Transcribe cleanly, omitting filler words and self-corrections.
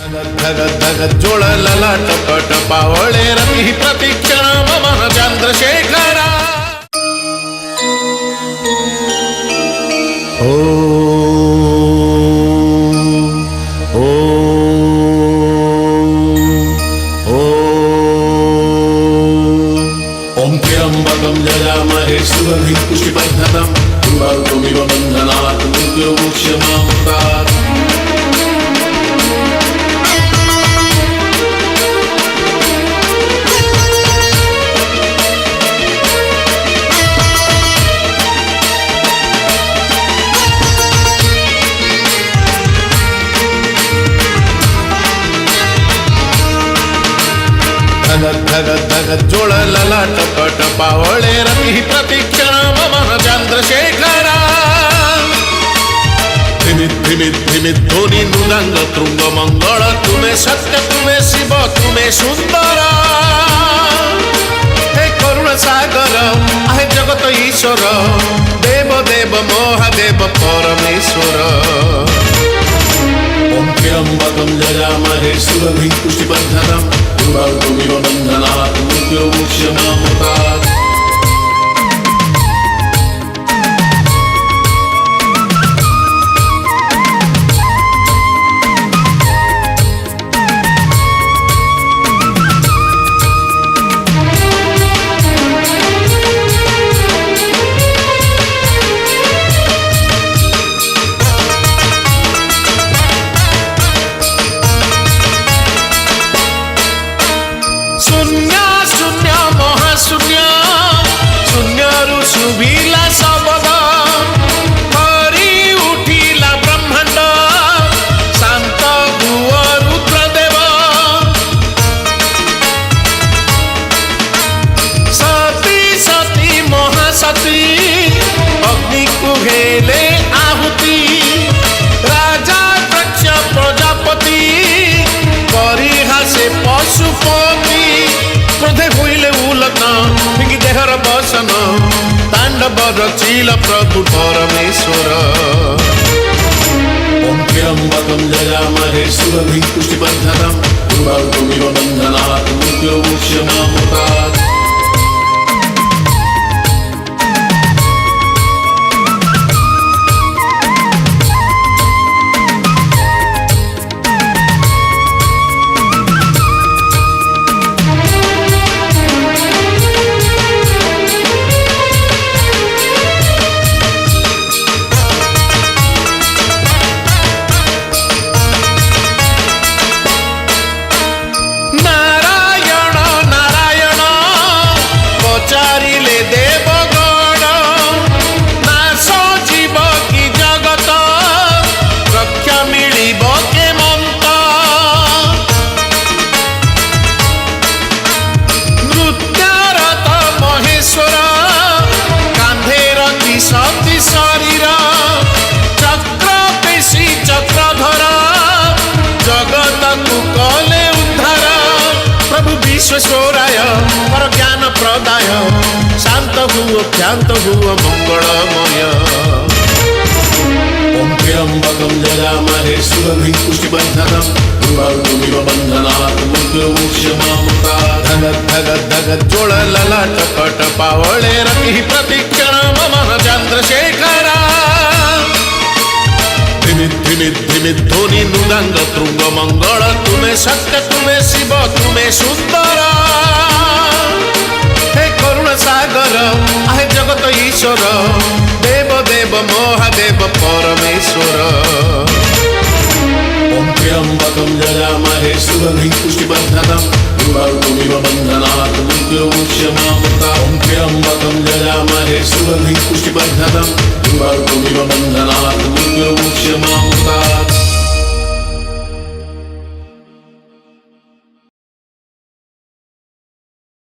धगत धगत जोड़ ललाट पट पावळे रती प्रतीक्षण मम चंद्रशेखरा ओम त्र्यंबकं जजामहे सुगंधिं पुष्टिवर्धनम् उर्वारुकमिव बन्धनात् मृत्युर्मुक्षमामृतात्। धगत धगत धगत जोड़ ललाट पट पावळे रती प्रतीक्षण मम चंद्रशेखरा धिमित धिमित धिमित ध्वनि नुदंग तृंग मंगल तुम्हें सत्य तुम्हें शिव तुम्हें सुंदर हे करुण सागर आहे जगत ईश्वर देव देव महादेव परमेश्वर। ओम त्र्यंबकं जजामहे सुगंधिं पुष्टिवर्धनम् उर्वारुकमिव बन्धनात् मृत्युर्मुक्षमामृतात्। शून्य शून्य महाशून्य शून्यरु शुभिला शब्द हरि उठिला ब्रह्मांड शांत भुव रुद्रदेव सती सती महासती अग्नि को हेले आहुति राजा दक्ष प्रजापति परिहासे पशुपति क्रोधे हुईले उलग्न फिंगी देहर बसन तांडव रचिल प्रभु परमेश्वर। ओम त्र्यंबकं जजामहे सुगंधिं पुष्टिवर्धनम् उर्वारुकमिव बन्धनात् मृत्युर्मुक्षमामृतात्। विश्वेश्वराय पर ज्ञान प्रदाय शांत हुओ ख्यात हुओ मंगलमय। ओम त्र्यंबकं जजामहे सुगंधिं पुष्टिवर्धनम् उर्वारुकमिव बन्धनात् मृत्युर्मुक्षमामृतात्। धगत धगत धगत जोड़ ललाट पट पावळे रती प्रतीक्षण मम चंद्रशेखरा धिमित धिमित धिमित ध्वनि नुदंग तृंग मंगल तुम्हें सत्य तुम्हें शिव तुम्हें सुंदर हे करुण सागर आहे जगत ईश्वर देव देव महादेव परमेश्वर। ओम त्र्यंबकं जजामहे सुगंधिं पुष्टिवर्धनम् उर्वारुकमिव बन्धनात् मृत्युर्मुक्षमामृतात्। ओम त्र्यंबकं जजामहे सुगंधिं पुष्टिवर्धनम् उर्वारुकमिव बन्धनात्